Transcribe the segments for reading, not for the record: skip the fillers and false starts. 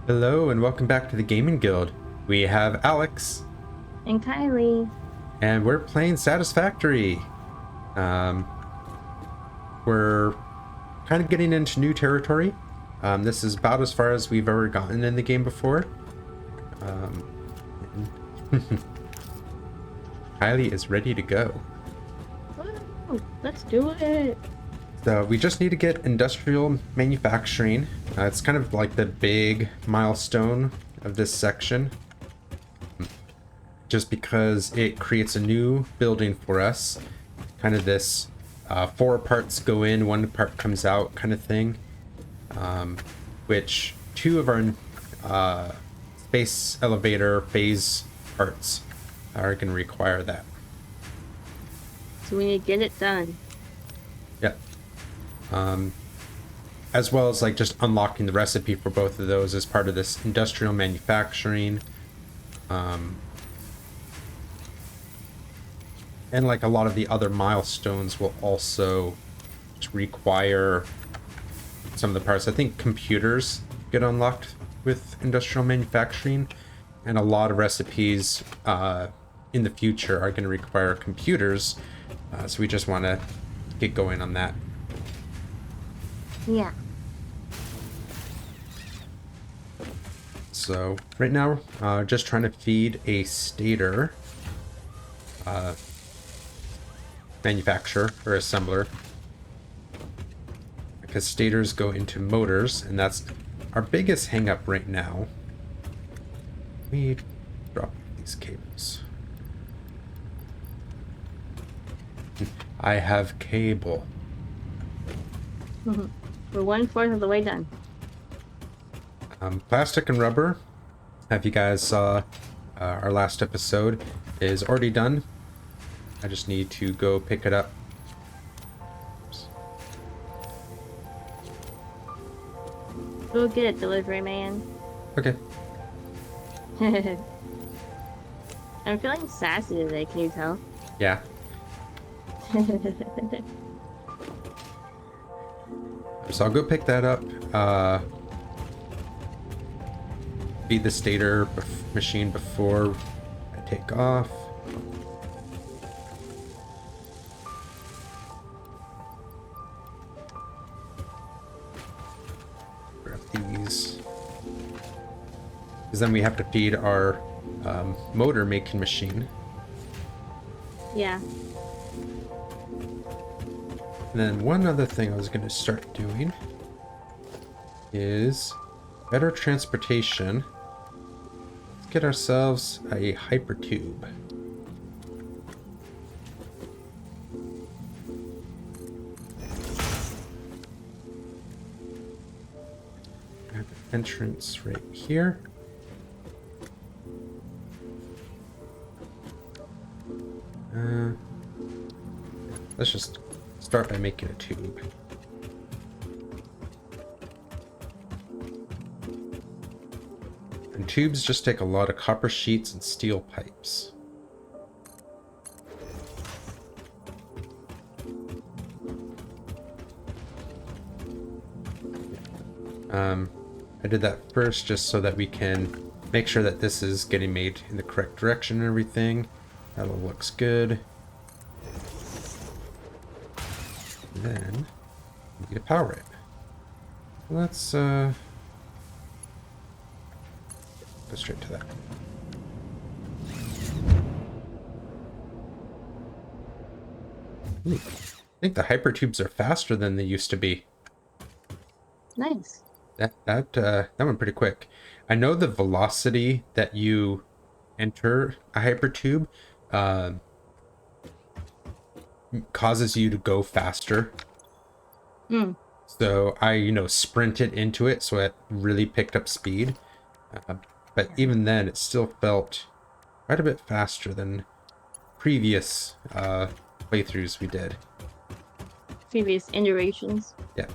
Hello and welcome back to the Gaming Guild. We have Alex And Kylie. and we're playing Satisfactory. We're kind of getting into new territory. This is about as far as we've ever gotten in the game before. Kylie is ready to go. Woo, let's do it. So we just need to get industrial manufacturing. It's kind of like the big milestone of this section. Just because it creates a new building for us. Kind of this 4 parts go in, 1 part comes out kind of thing. Which 2 of our space elevator phase parts are going to require that. So we need to get it done. Yep. As well as like just unlocking the recipe for both of those as part of this industrial manufacturing. And like a lot of the other milestones will also just require some of the parts. I think computers get unlocked with industrial manufacturing, and a lot of recipes in the future are going to require computers. So we just want to get going on that. Yeah. So right now, just trying to feed a stator manufacturer or assembler, because stators go into motors, and that's our biggest hang up right now. Let me drop these cables. I have cable. We're 1/4 of the way done. Plastic and rubber, if you guys saw our last episode, is already done. I just need to go pick it up. Oops. Go get it, delivery man. Okay. I'm feeling sassy today, can you tell? Yeah. So I'll go pick that up. Feed the stator machine before I take off. Grab these. Because then we have to feed our motor making machine. Yeah. And then one other thing I was going to start doing is better transportation. Let's get ourselves a hypertube. Have an entrance right here. Let's just start by making a tube. And tubes just take a lot of copper sheets and steel pipes. I did that first just so that we can make sure that this is getting made in the correct direction and everything. That all looks good. And then we need to power it. Let's go straight to that. Ooh, I think the hypertubes are faster than they used to be. Nice. That went pretty quick. I know the velocity that you enter a hypertube causes you to go faster. So I, sprinted into it, so it really picked up speed. But even then, it still felt quite a bit faster than previous playthroughs we did. Previous iterations. Yeah.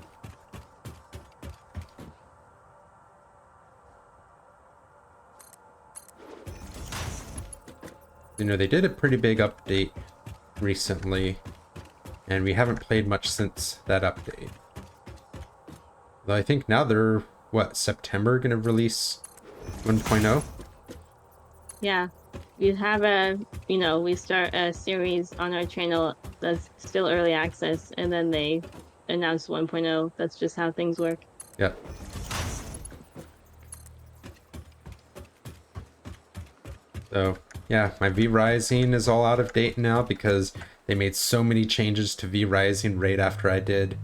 They did a pretty big update recently, and we haven't played much since that update. Though I think now they're what, September gonna release 1.0? Yeah. We have a, we start a series on our channel that's still early access, and then they announce 1.0. That's just how things work. Yep. So, yeah, my V-Rising is all out of date now because they made so many changes to V-Rising right after I did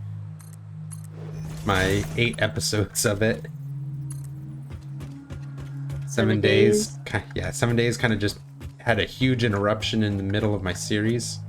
my 8 episodes of it. 7 days. Yeah, 7 days kind of just had a huge interruption in the middle of my series.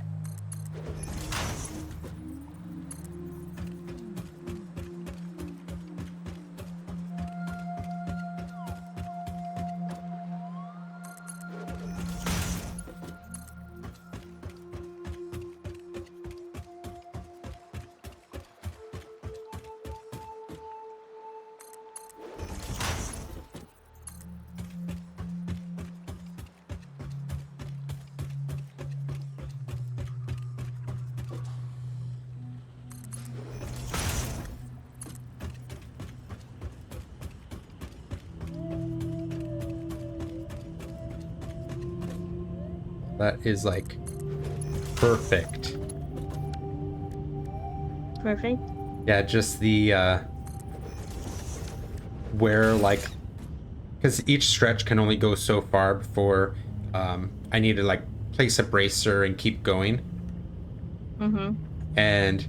That is like perfect. Perfect. Yeah, just the where like, because each stretch can only go so far before I need to like place a bracer and keep going. Mm-hmm. And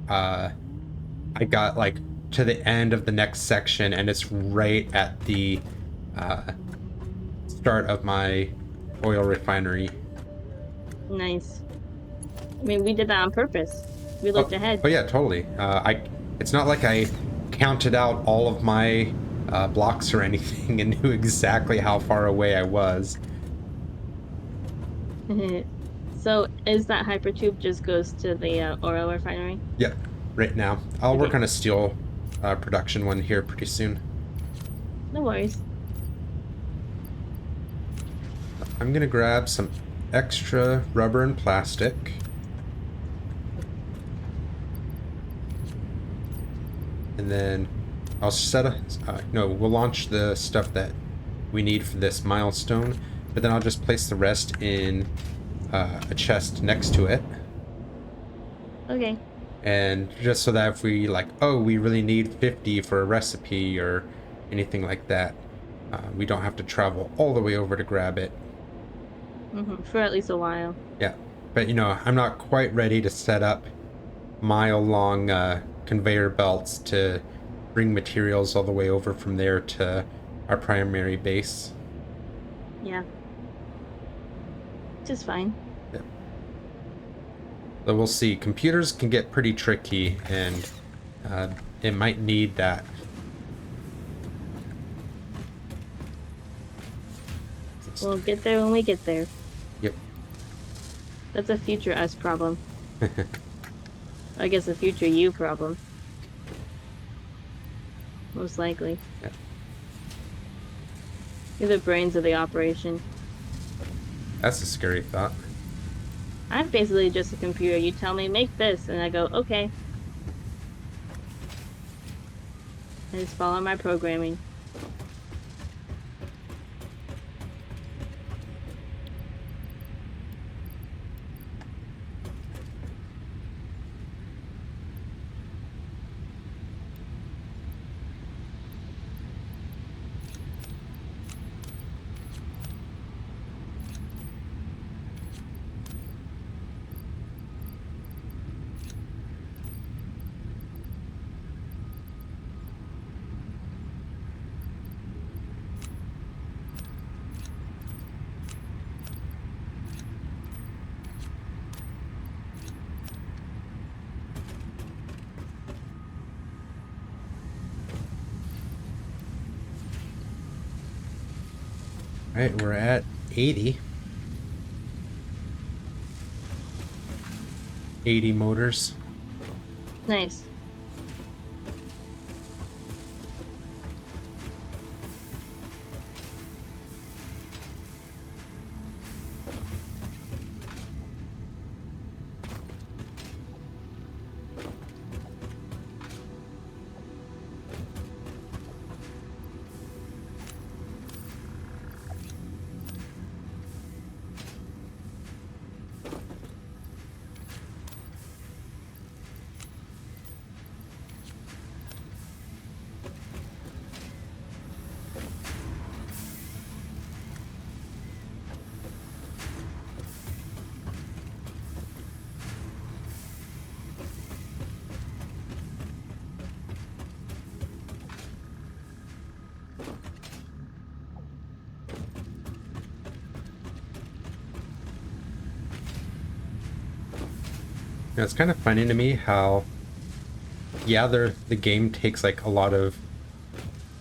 I got like to the end of the next section, and it's right at the start of my oil refinery. Nice. I mean, we did that on purpose. We looked ahead. Oh yeah, totally. It's not like I counted out all of my blocks or anything and knew exactly how far away I was. So, is that hypertube just goes to the oil refinery? Yep, right now. I'll work Okay. on a steel production one here pretty soon. No worries. I'm gonna grab some extra rubber and plastic. And then I'll set a... no, we'll launch the stuff that we need for this milestone, but then I'll just place the rest in a chest next to it. Okay. And just so that if we like, oh, we really need 50 for a recipe or anything like that, we don't have to travel all the way over to grab it. Mm-hmm. For at least a while. Yeah, but I'm not quite ready to set up mile-long conveyor belts to bring materials all the way over from there to our primary base. Yeah. Just fine. Yeah. So we'll see. Computers can get pretty tricky, and it might need that. We'll get there when we get there. Yep. That's a future us problem. I guess a future you problem. Most likely. Yeah. You're the brains of the operation. That's a scary thought. I'm basically just a computer. You tell me, make this, and I go, okay. I just follow my programming. All right, we're at 80. 80 motors. Nice. It's kind of funny to me how, yeah, the game takes like a lot of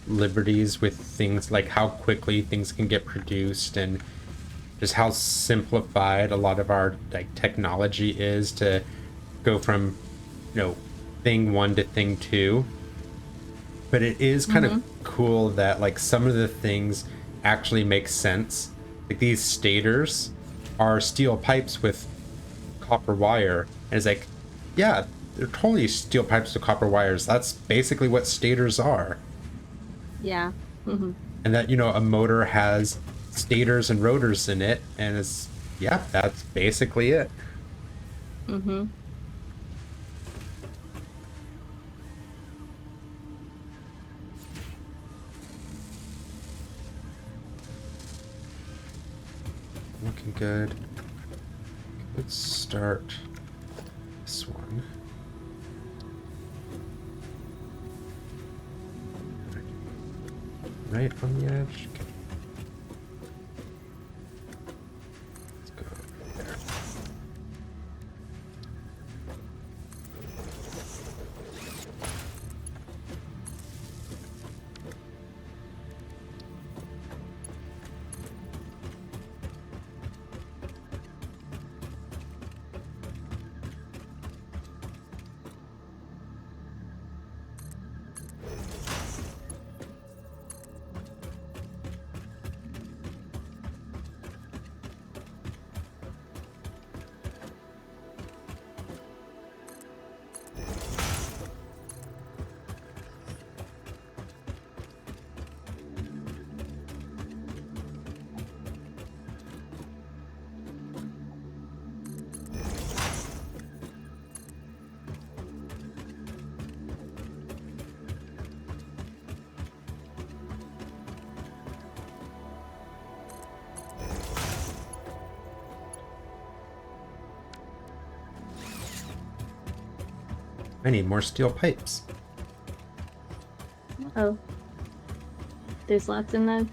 liberties with things like how quickly things can get produced and just how simplified a lot of our like technology is to go from, thing one to thing two. But it is kind of cool that like some of the things actually make sense. Like these stators are steel pipes with copper wire, and it's like, yeah, they're totally steel pipes with copper wires. That's basically what stators are. Yeah. Mm-hmm. And that, a motor has stators and rotors in it, and it's, yeah, that's basically it. Mm-hmm. Looking good. Let's start this one. Right on the edge. Okay. Let's go there. I need more steel pipes. Oh. There's lots in the...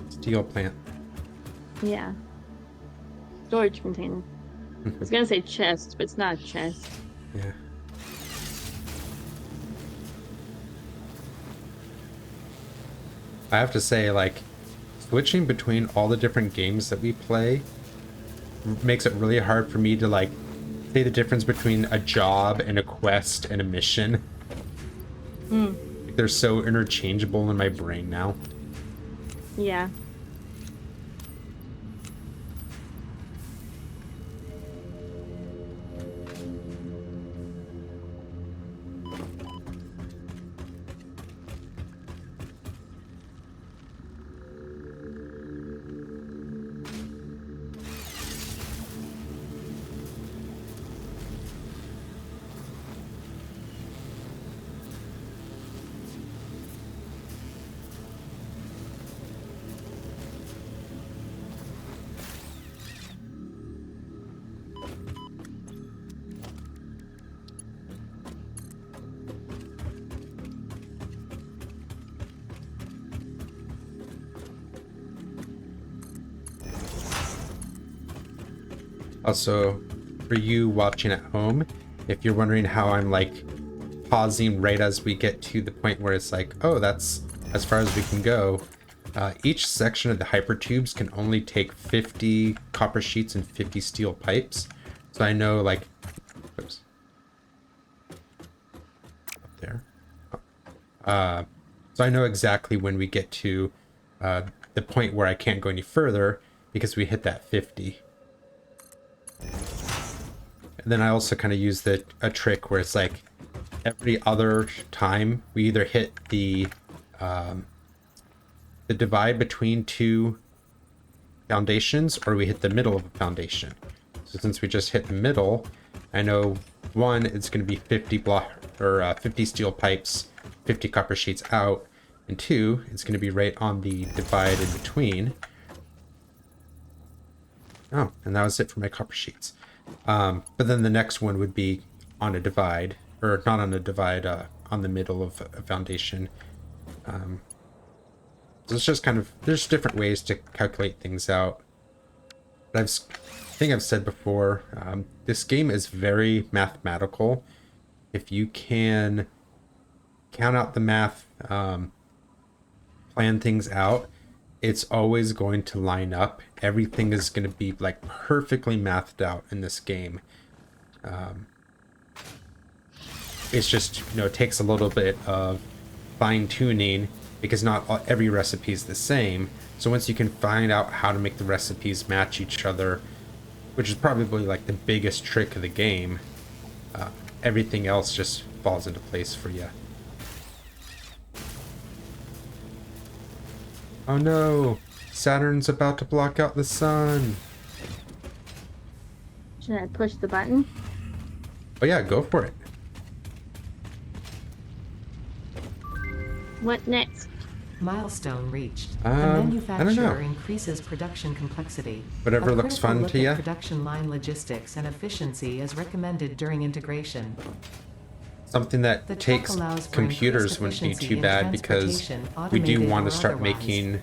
Steel plant. Yeah. Storage container. I was gonna say chest, but it's not a chest. Yeah. I have to say, like, switching between all the different games that we play makes it really hard for me to, like, say the difference between a job and a quest and a mission. They're so interchangeable in my brain now. Yeah. Also, for you watching at home, if you're wondering how I'm like pausing right as we get to the point where it's like, oh, that's as far as we can go, each section of the hypertubes can only take 50 copper sheets and 50 steel pipes. So I know, like, oops, up there. So I know exactly when we get to the point where I can't go any further because we hit that 50. And then I also kind of use a trick where it's like every other time we either hit the divide between two foundations or we hit the middle of a foundation. So since we just hit the middle, I know one, it's going to be 50 block or 50 steel pipes, 50 copper sheets out, and two, it's going to be right on the divide in between. Oh, and that was it for my copper sheets. But then the next one would be on a divide, or not on a divide, on the middle of a foundation. So it's just kind of, there's different ways to calculate things out. But I think I've said before, this game is very mathematical. If you can count out the math, plan things out, it's always going to line up. Everything is going to be like perfectly mathed out in this game. It's just, it takes a little bit of fine tuning because not every recipe is the same. So once you can find out how to make the recipes match each other, which is probably like the biggest trick of the game, everything else just falls into place for you. Oh no, Saturn's about to block out the sun. Should I push the button? Oh yeah, go for it. What next? Milestone reached. The I don't know. manufacturer increases production complexity. Whatever A looks critical fun look to at ya. Production line logistics and efficiency is recommended during integration. Something that The truck takes allows for computers increased wouldn't be efficiency too in bad because transportation, we do automated want to or start otherwise. making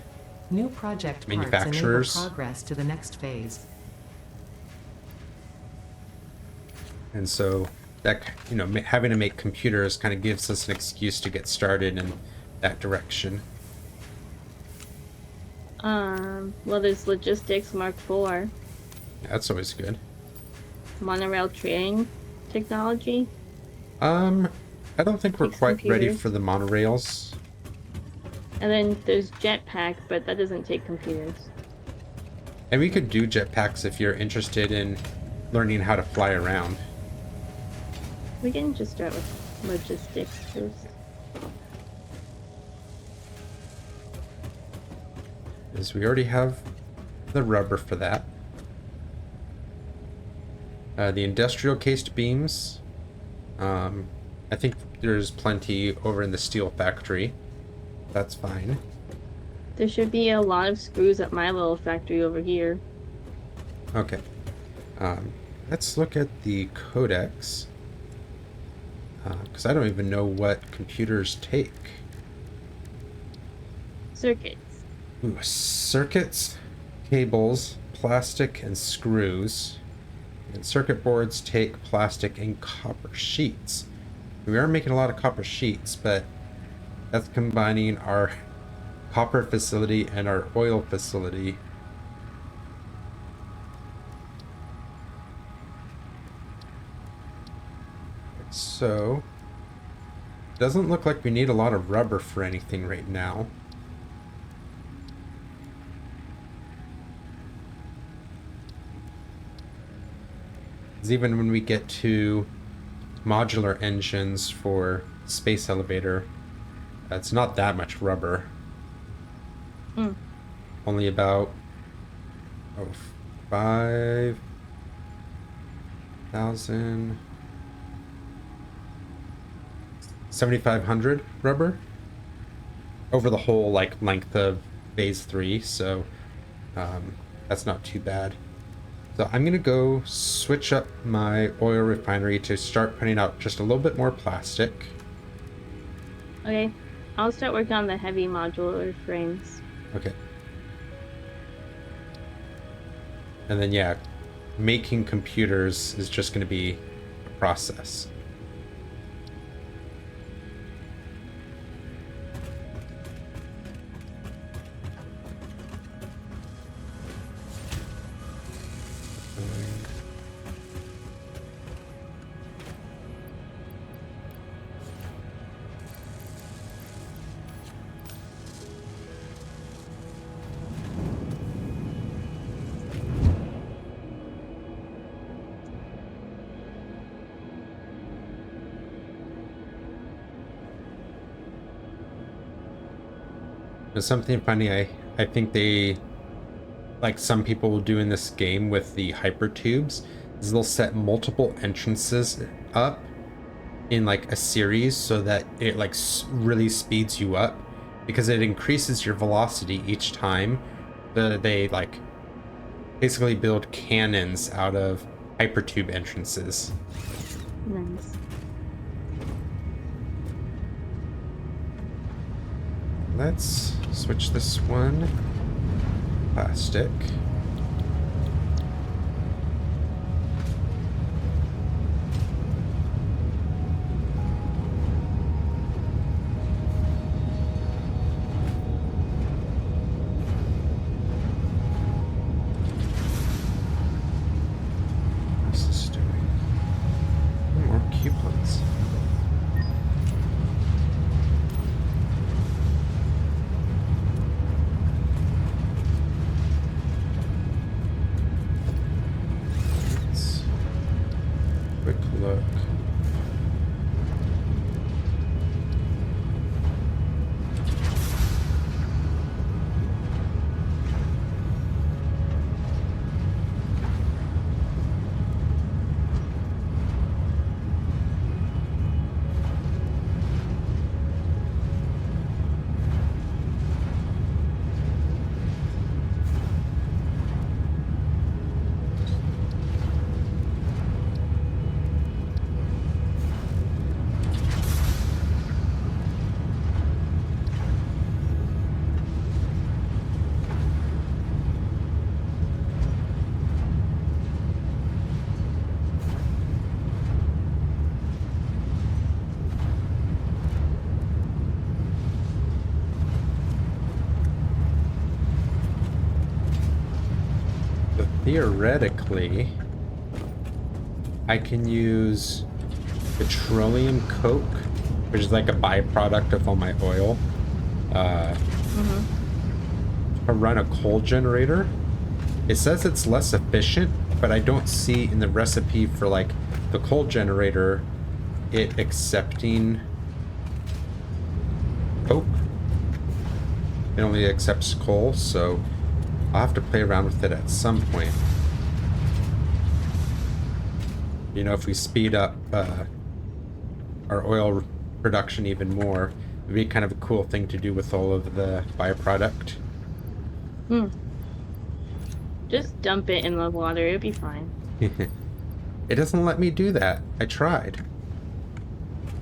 New project parts manufacturers. enable progress to the next phase. And so that, having to make computers kind of gives us an excuse to get started in that direction. Well, there's logistics Mark IV, That's always good. monorail train technology. I don't think we're Takes quite ready computers. for the monorails. And then there's jetpack, but that doesn't take computers. And we could do jetpacks if you're interested in learning how to fly around. We can just start with logistics first. Because we already have the rubber for that. The industrial cased beams. I think there's plenty over in the steel factory. That's fine. There should be a lot of screws at my little factory over here. Okay. Let's look at the codex. Because I don't even know what computers take. Circuits. Ooh, circuits, cables, plastic, and screws. And circuit boards take plastic and copper sheets. We are making a lot of copper sheets, but that's combining our copper facility and our oil facility. So, doesn't look like we need a lot of rubber for anything right now. Even when we get to modular engines for space elevator, it's not that much rubber. Only about 5,000, 7,500 rubber over the whole length of phase 3. So that's not too bad. So I'm gonna go switch up my oil refinery to start putting out just a little bit more plastic. Okay, I'll start working on the heavy modular frames. Okay. And then yeah, making computers is just gonna be a process. There's something funny I think they, like some people will do in this game with the hypertubes, is they'll set multiple entrances up in like a series so that it like really speeds you up because it increases your velocity each time. They like basically build cannons out of hypertube entrances. Nice. Let's switch this one. Plastic. Let's... Quick look. Theoretically, I can use petroleum coke, which is like a byproduct of all my oil, to run a coal generator. It says it's less efficient, but I don't see in the recipe for like the coal generator it accepting coke. It only accepts coal, so I'll have to play around with it at some point. You know, if we speed up our oil production even more, it'd be kind of a cool thing to do with all of the byproduct. Just dump it in the water, it'll be fine. It doesn't let me do that. I tried.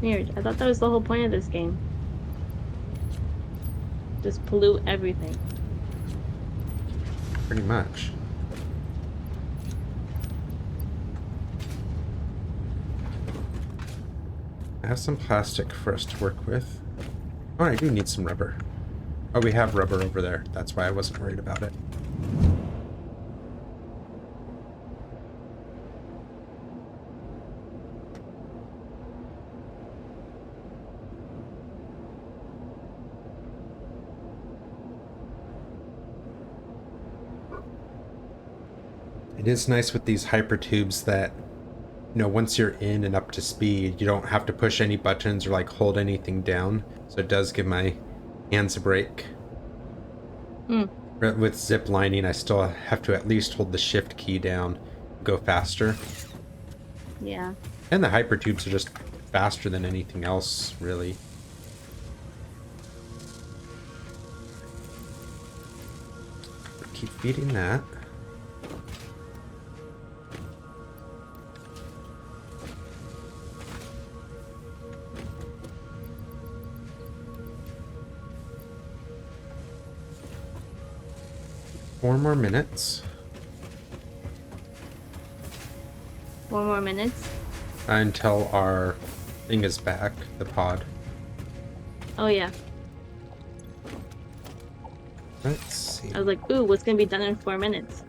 Weird. I thought that was the whole point of this game. Just pollute everything. Pretty much. I have some plastic for us to work with. Oh, I do need some rubber. Oh, we have rubber over there. That's why I wasn't worried about it. It is nice with these hypertubes that, you know, once you're in and up to speed, you don't have to push any buttons or like hold anything down. So it does give my hands a break. With zip lining, I still have to at least hold the shift key down, go faster. Yeah. And the hypertubes are just faster than anything else, really. Keep feeding that. Four more minutes. 4 more minutes? Until our thing is back, the pod. Oh yeah. Let's see. I was like, ooh, what's gonna be done in 4 minutes?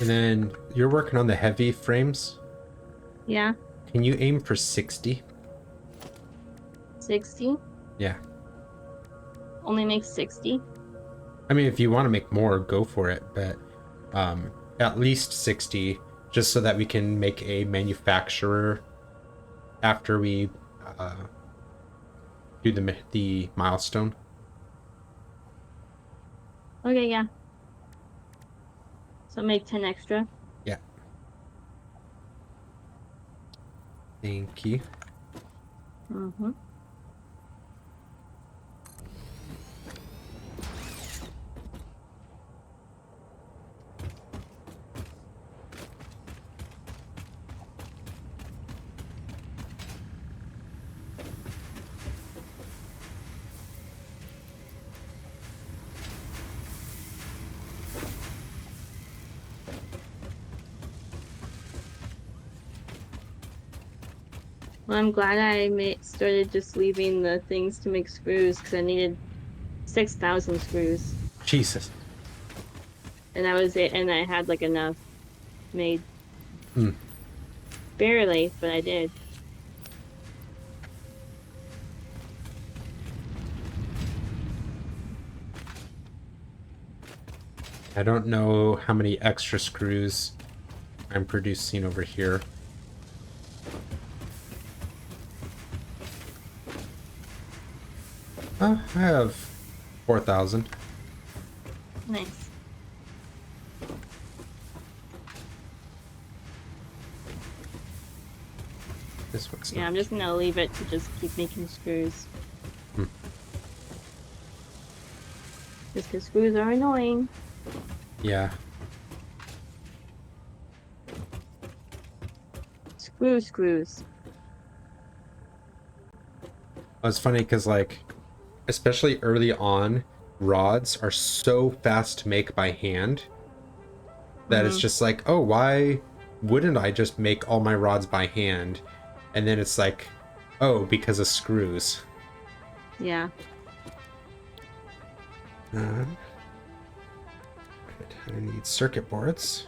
And then you're working on the heavy frames. Yeah. Can you aim for 60? 60? Yeah. Only makes 60? I mean, if you want to make more, go for it. But at least 60 just so that we can make a manufacturer after we do the milestone. Okay, yeah. So make 10 extra. Yeah. Thank you. Mm-hmm. Well, I'm glad I started just leaving the things to make screws because I needed 6,000 screws. Jesus. And that was it. And I had like enough made. Hmm. Barely, but I did. I don't know how many extra screws I'm producing over here. I have 4,000. Nice. This one's Yeah, not. I'm just gonna leave it to just keep making screws. Hmm. Just because screws are annoying. Yeah. Screws. It's funny because, like, especially early on, rods are so fast to make by hand that it's just like, oh, why wouldn't I just make all my rods by hand? And then it's like, oh, because of screws. Yeah. I need circuit boards.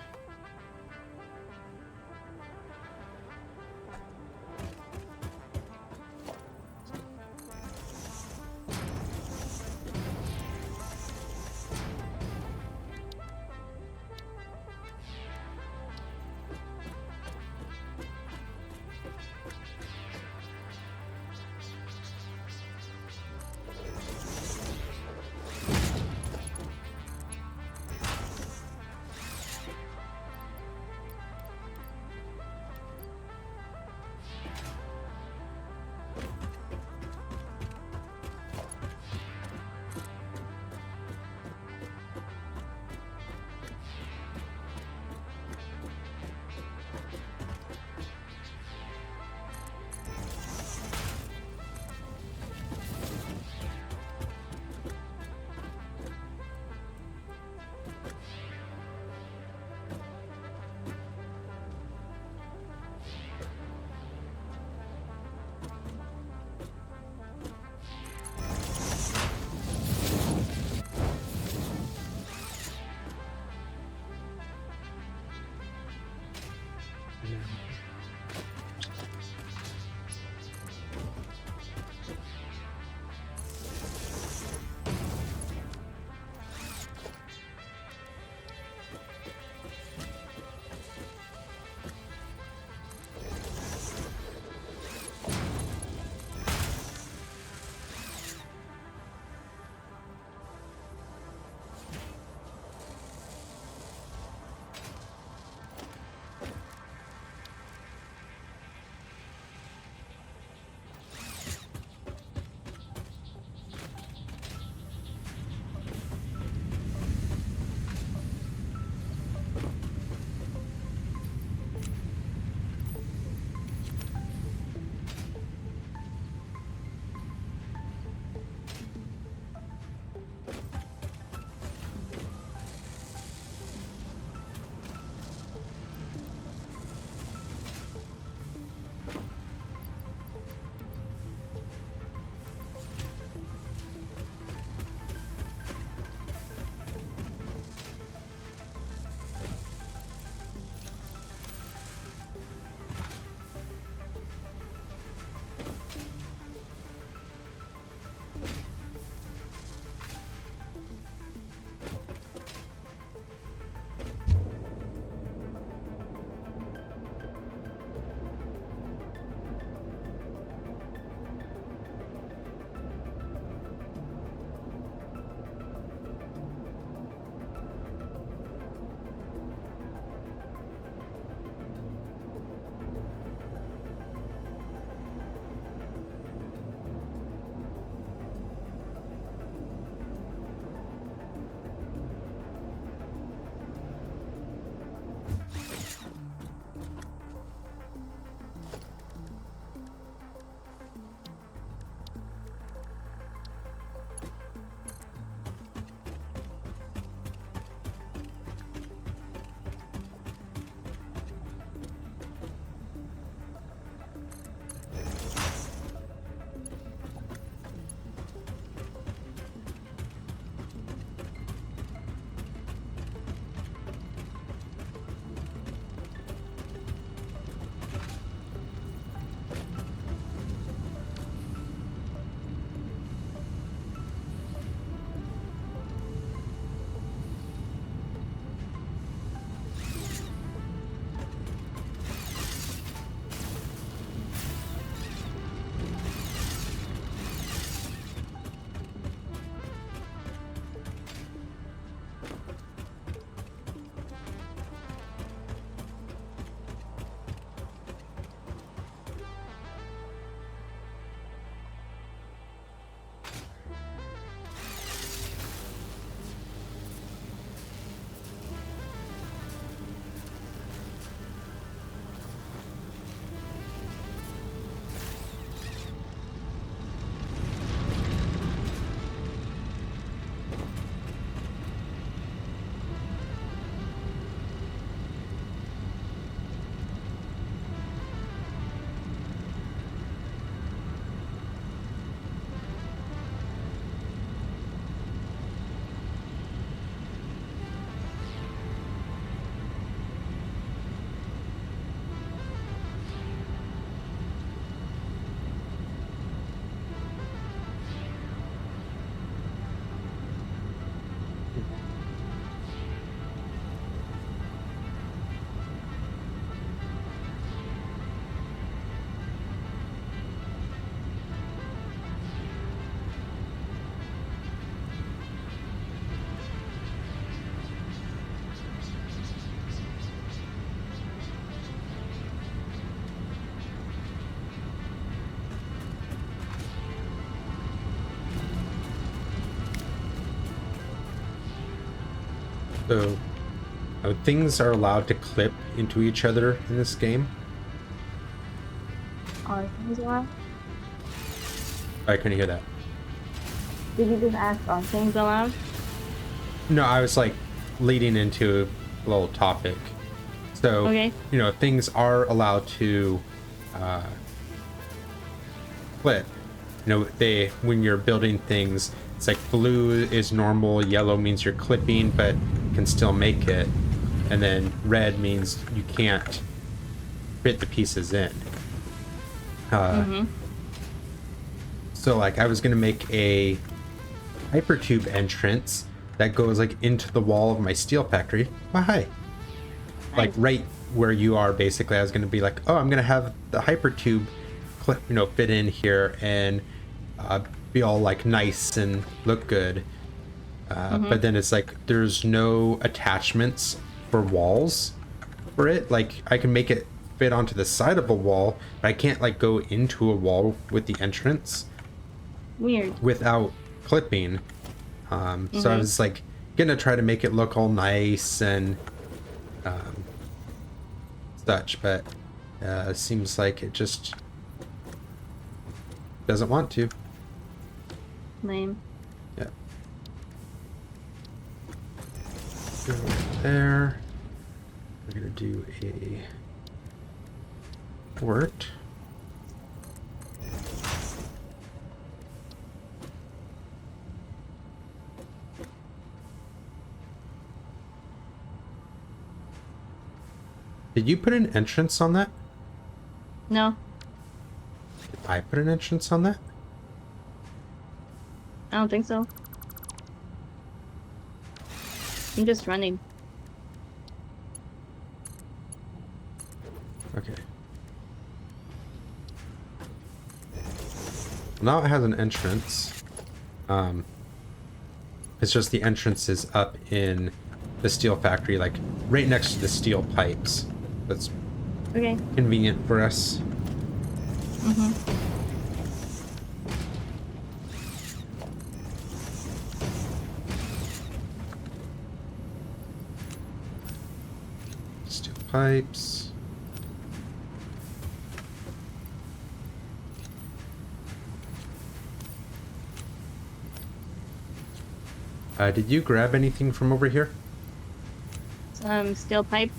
So things are allowed to clip into each other in this game. Are things allowed? I couldn't hear that. Did you just ask, are things allowed? No, I was like leading into a little topic. So, Okay. you know, things are allowed to clip. You know, when you're building things, it's like blue is normal, yellow means you're clipping, but can still make it. And then red means you can't fit the pieces in. So like I was gonna make a hypertube entrance that goes like into the wall of my steel factory. Oh, hi. Like right where you are, basically. I was gonna be like, oh, I'm gonna have the hypertube clip, you know, fit in here and be all like nice and look good. But then it's like there's no attachments for walls for it. Like I can make it fit onto the side of a wall, but I can't like go into a wall with the entrance. Weird. Without clipping. So I was like gonna try to make it look all nice and such, but seems like it just doesn't want to. Lame. Yeah. Go there. We're gonna do a port. Did you put an entrance on that? No, Did I put an entrance on that? I don't think so. I'm just running. Okay. Now it has an entrance. It's just the entrance is up in the steel factory, like right next to the steel pipes. That's Okay. convenient for us. Steel pipes. Did you grab anything from over here? Some steel pipe.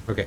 Okay.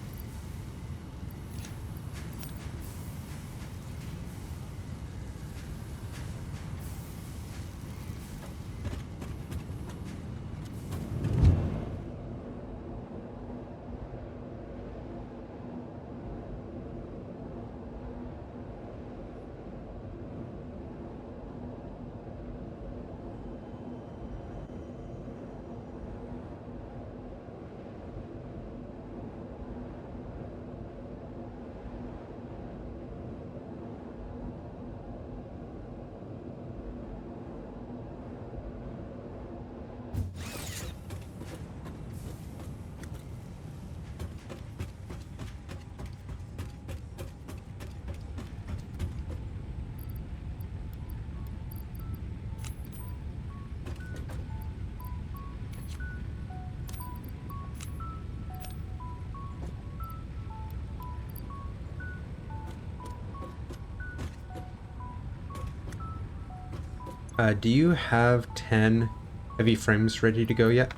Do you have 10 heavy frames ready to go yet?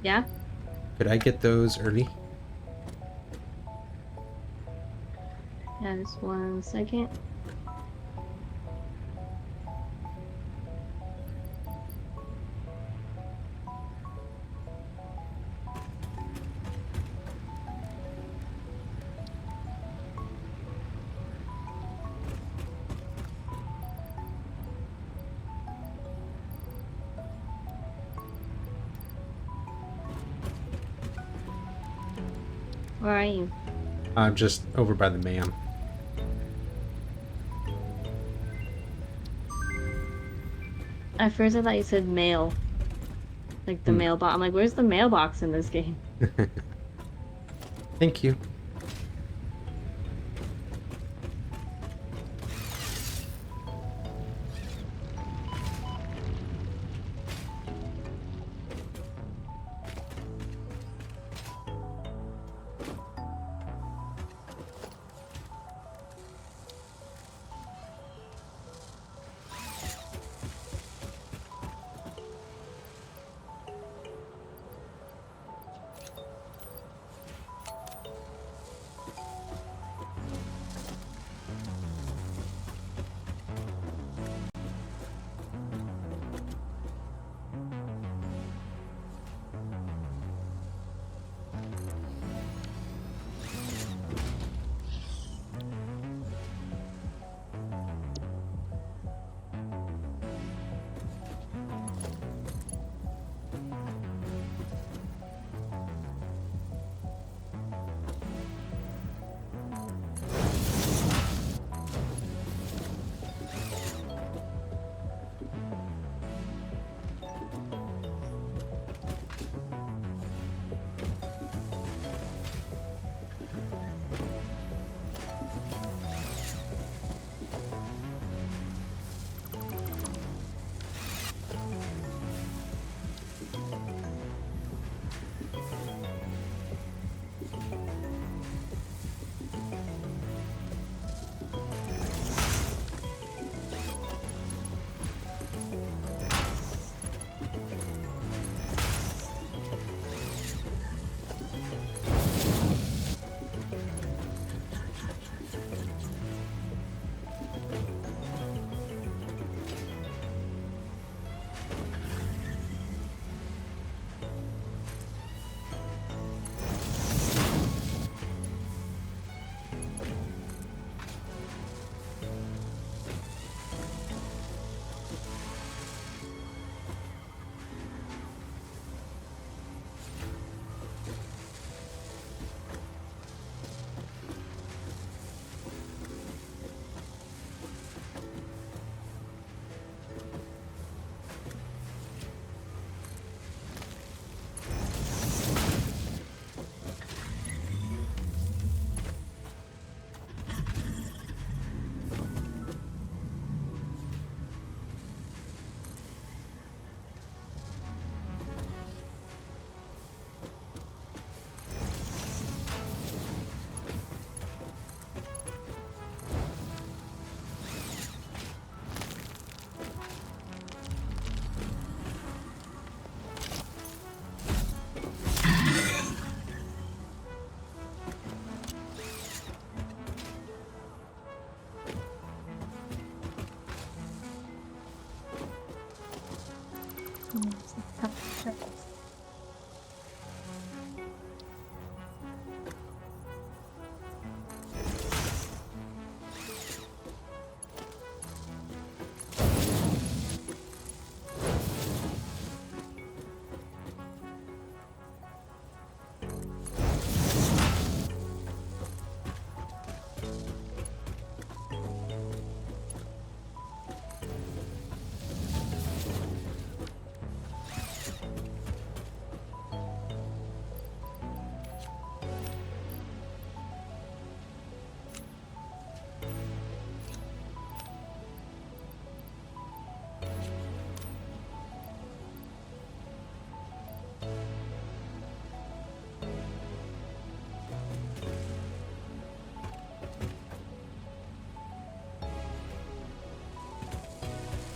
Yeah. Could I get those early? Yeah, just 1 second. Where are you? I'm just over by the man. At first I thought you said mail. Like the mailbox. I'm like, where's the mailbox in this game? Thank you.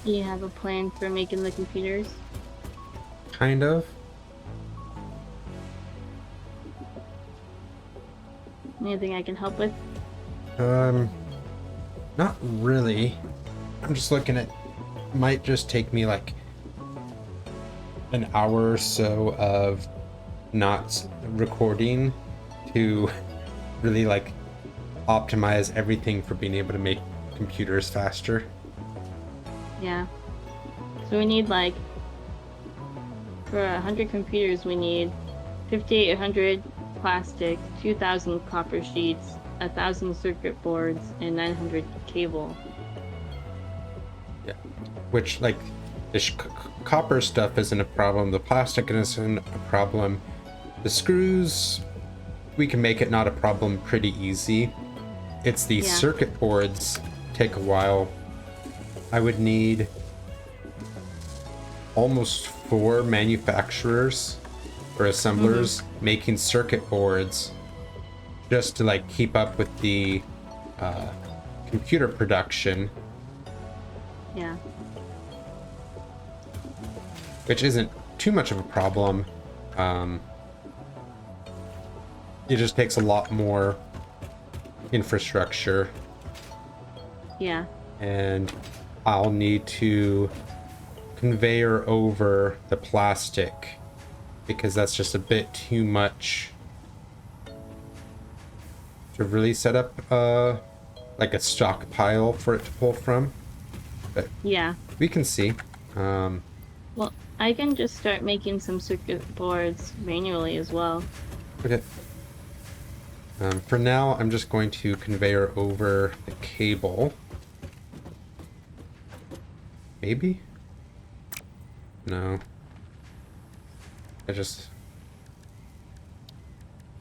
Do you have a plan for making the computers? Kind of. Anything I can help with? Not really. I'm just looking at, might just take me like an hour or so of not recording to really like optimize everything for being able to make computers faster. Yeah. So we need like, for 100 computers we need 5,800 plastic, 2,000 copper sheets, 1,000 circuit boards, and 900 cable. Yeah. Which, like, the copper stuff isn't a problem. The plastic isn't a problem. The screws, we can make it not a problem pretty easy. It's the circuit boards take a while. I would need almost 4 manufacturers or assemblers making circuit boards just to like keep up with the computer production. Yeah. Which isn't too much of a problem. It just takes a lot more infrastructure. Yeah. And I'll need to conveyor over the plastic because that's just a bit too much to really set up like a stockpile for it to pull from. But yeah, we can see. well, I can just start making some circuit boards manually as well. Okay. For now, I'm just going to conveyor over the cable. Maybe? No.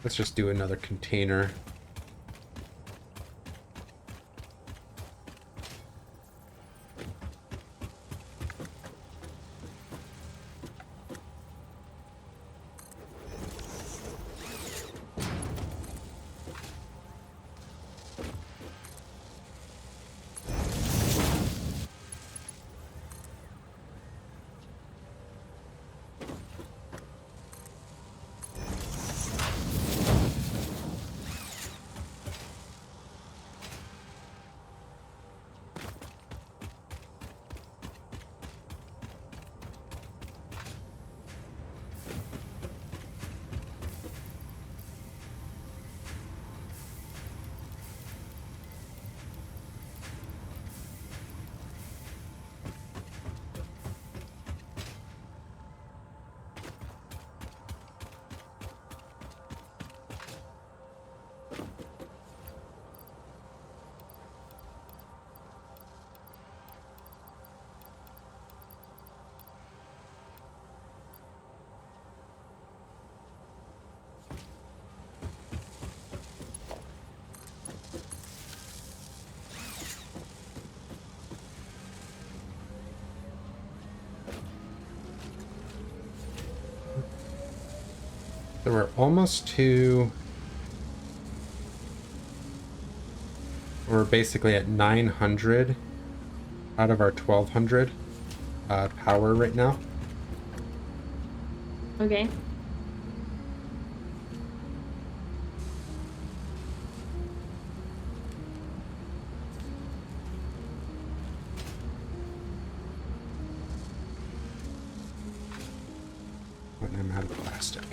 Let's just do another container. So we're almost to... We're basically at 900 out of our 1200 power right now. Okay. But I'm out of plastic.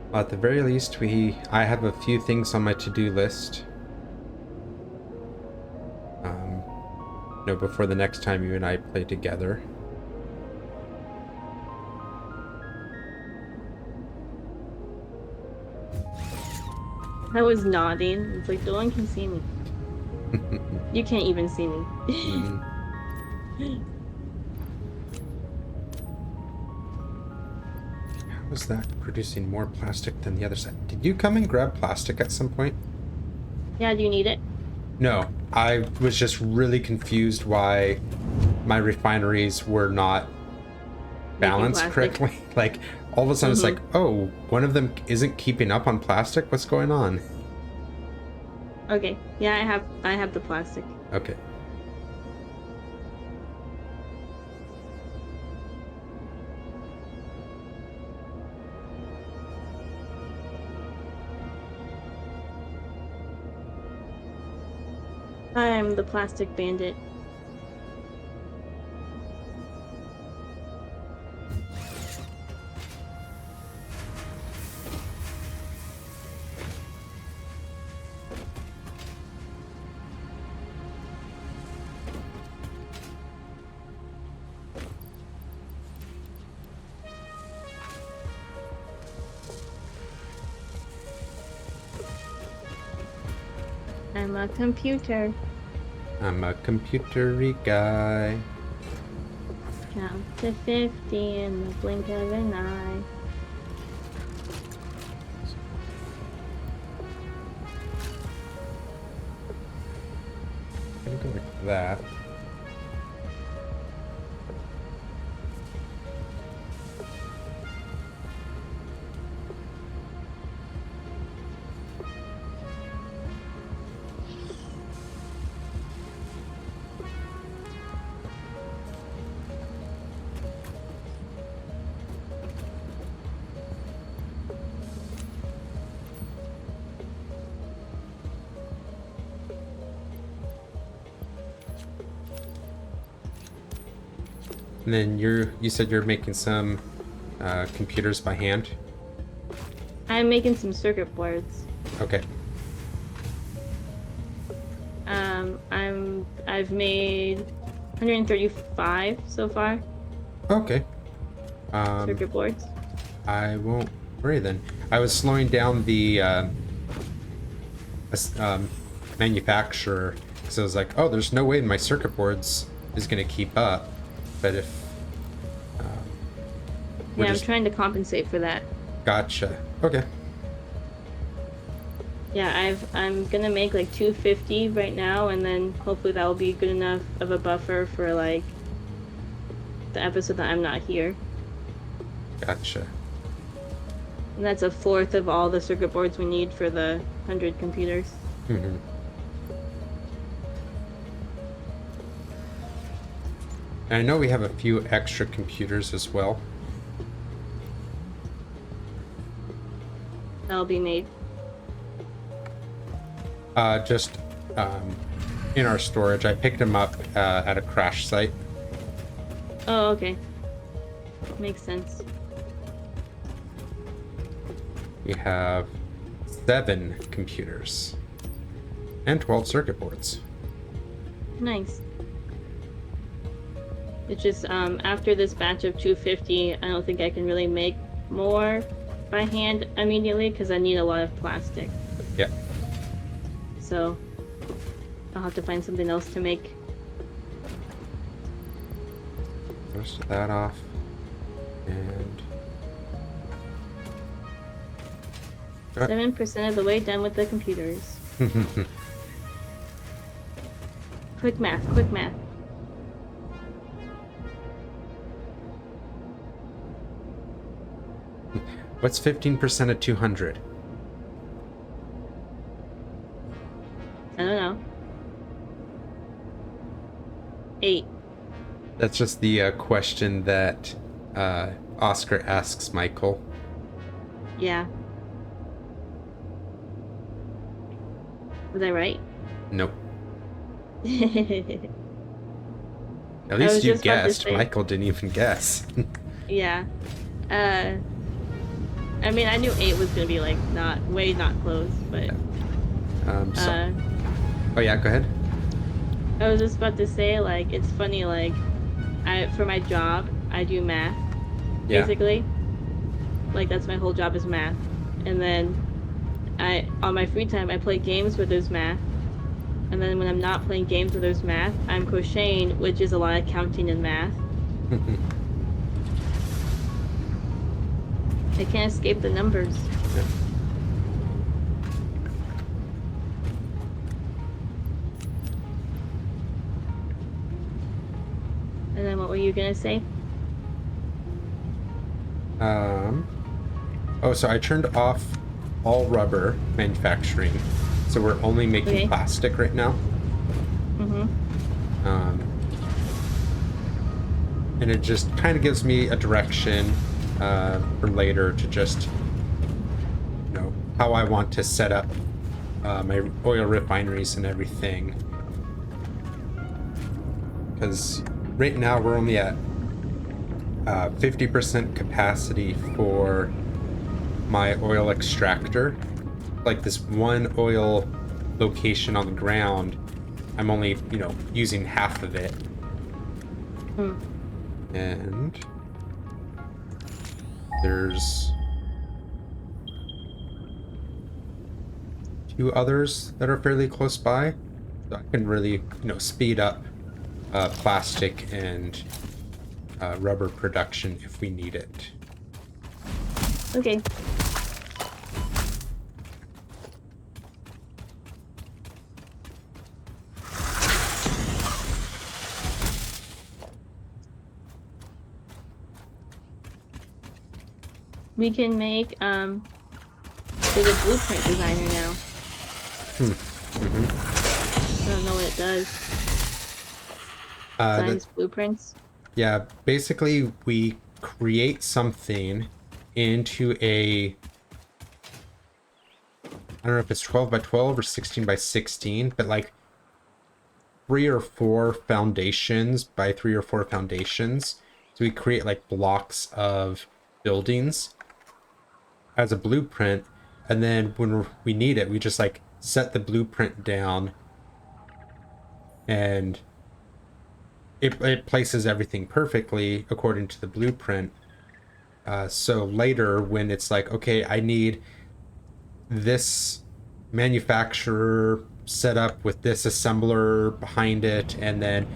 Well, at the very least, I have a few things on my to-do list. Before the next time you and I play together. I was nodding. It's like, no one can see me. You can't even see me. How is that producing more plastic than the other side? Did you come and grab plastic at some point? Yeah, do you need it? No, I was just really confused why my refineries were not balanced correctly. Like, all of a sudden it's like, oh, one of them isn't keeping up on plastic? What's going on? Okay. Yeah, I have the plastic. Okay. I'm the plastic bandit. I'm a computer. I'm a computery guy. Count to 50 in the blink of an eye. I'm gonna go like that. And then you said you're making some computers by hand? I'm making some circuit boards. Okay. I've made 135 so far Okay. circuit boards. I won't worry then. I was slowing down the manufacturer because I was like, oh, there's no way my circuit boards is going to keep up. But if we're Yeah, I'm just... trying to compensate for that. Gotcha. Okay. Yeah, I'm gonna make like 250 right now, and then hopefully that will be good enough of a buffer for like the episode that I'm not here. Gotcha. And that's a fourth of all the circuit boards we need for the 100 computers. Mm-hmm. And I know we have a few extra computers as well. That'll be made. Just in our storage. I picked them up at a crash site. Oh, okay. Makes sense. We have 7 computers and 12 circuit boards. Nice. It's just after this batch of 250, I don't think I can really make more by hand immediately because I need a lot of plastic. Yeah. So I'll have to find something else to make. First that off. And 7% of the way done with the computers. Quick math, quick math. What's 15% of 200? I don't know. 8. That's just the question that Oscar asks Michael. Yeah. Was I right? Nope. I At was least you just about to guessed. say- Michael didn't even guess. Yeah. I mean, I knew 8 was gonna be like not close, but Oh yeah, go ahead. I was just about to say, like, it's funny, like, for my job, I do math, Yeah. basically. Like, that's my whole job is math. And then on my free time, I play games where there's math. And then when I'm not playing games where there's math, I'm crocheting, which is a lot of counting and math. I can't escape the numbers. Yeah. And then what were you gonna say? Oh, so I turned off all rubber manufacturing, so we're only making Okay. plastic right now. Mm-hmm. And it just kind of gives me a direction for later to just, you know, how I want to set up my oil refineries and everything. Because right now we're only at 50% capacity for my oil extractor. Like this one oil location on the ground, I'm only, you know, using half of it. And there's 2 others that are fairly close by, so I can really, you know, speed up plastic and rubber production if we need it. Okay. We can make there's a blueprint designer now. I don't know what it does. Designs blueprints. Yeah, basically we create something into a, I don't know if it's 12 by 12 or 16 by 16, but like 3 or 4 foundations by 3 or 4 foundations. So we create like blocks of buildings as a blueprint, and then when we need it, we just like set the blueprint down and it places everything perfectly according to the blueprint. So later, when it's like, okay, I need this manufacturer set up with this assembler behind it, and then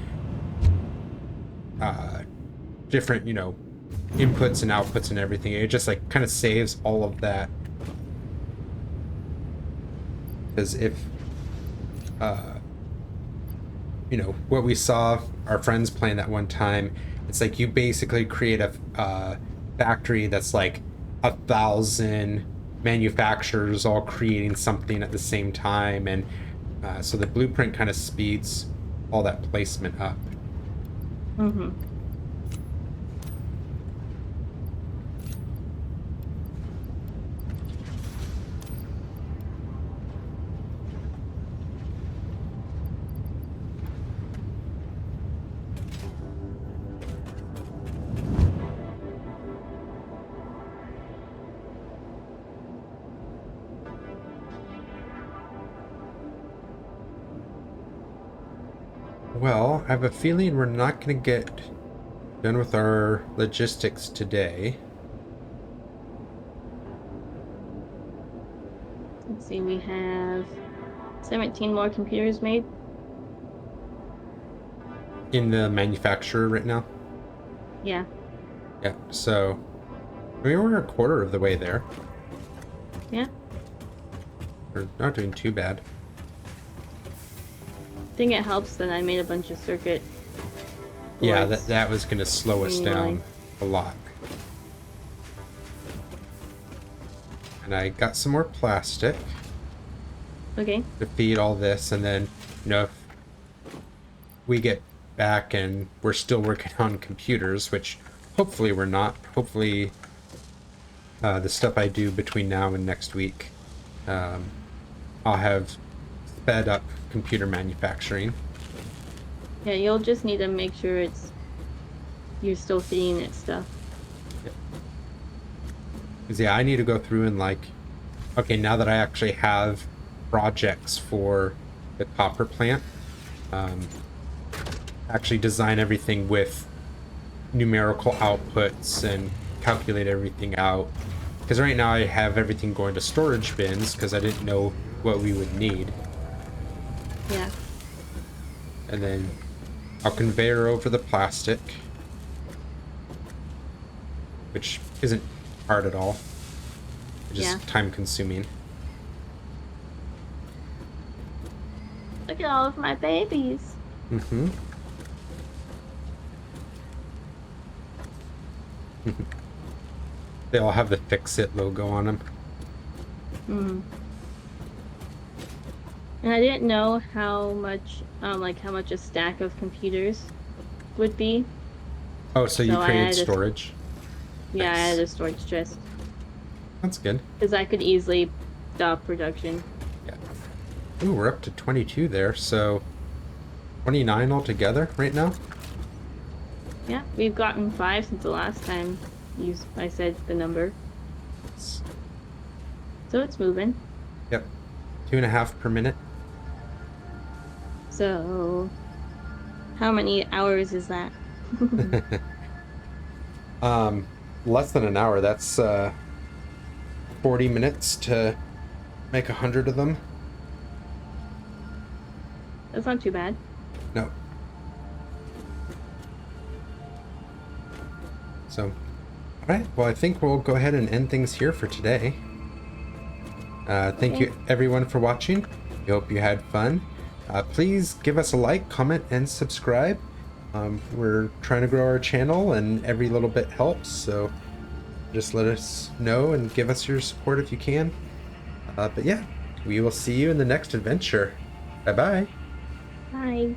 different, inputs and outputs and everything. It just like kind of saves all of that. Because if, what we saw our friends playing that one time, it's like you basically create a factory that's like 1,000 manufacturers all creating something at the same time, and so the blueprint kind of speeds all that placement up. Mm-hmm. Well, I have a feeling we're not going to get done with our logistics today. Let's see, we have 17 more computers made. In the manufacturer right now. Yeah. Yeah, so we're a quarter of the way there. Yeah. We're not doing too bad. I think it helps that I made a bunch of circuit Yeah, boards. that was going to slow us down a lot. And I got some more plastic Okay. to feed all this, and then, if we get back and we're still working on computers, which hopefully we're not. Hopefully the stuff I do between now and next week, I'll have sped up computer manufacturing. Yeah, you'll just need to make sure you're still feeding it stuff. Because yeah, I need to go through and okay, now that I actually have projects for the copper plant, actually design everything with numerical outputs and calculate everything out. Because right now I have everything going to storage bins because I didn't know what we would need. Yeah. And then I'll conveyor over the plastic, which isn't hard at all. It's just time consuming. Look at all of my babies. Mm-hmm. They all have the Fix-It logo on them. Mm-hmm. And I didn't know how much a stack of computers would be. Oh, so you So I created added- storage? Yeah, I Nice. added a storage chest. That's good. Because I could easily stop production. Yeah. Ooh, we're up to 22 there, so 29 altogether right now? Yeah, we've gotten 5 since the last time I said the number. So it's moving. Yep. 2.5 per minute. So, how many hours is that? Less than an hour. That's 40 minutes to make 100 of them. That's not too bad. No. So, all right. Well, I think we'll go ahead and end things here for today. Thank you everyone for watching. We hope you had fun. Please give us a like, comment, and subscribe. We're trying to grow our channel, and every little bit helps. So just let us know and give us your support if you can. But yeah, we will see you in the next adventure. Bye-bye. Bye.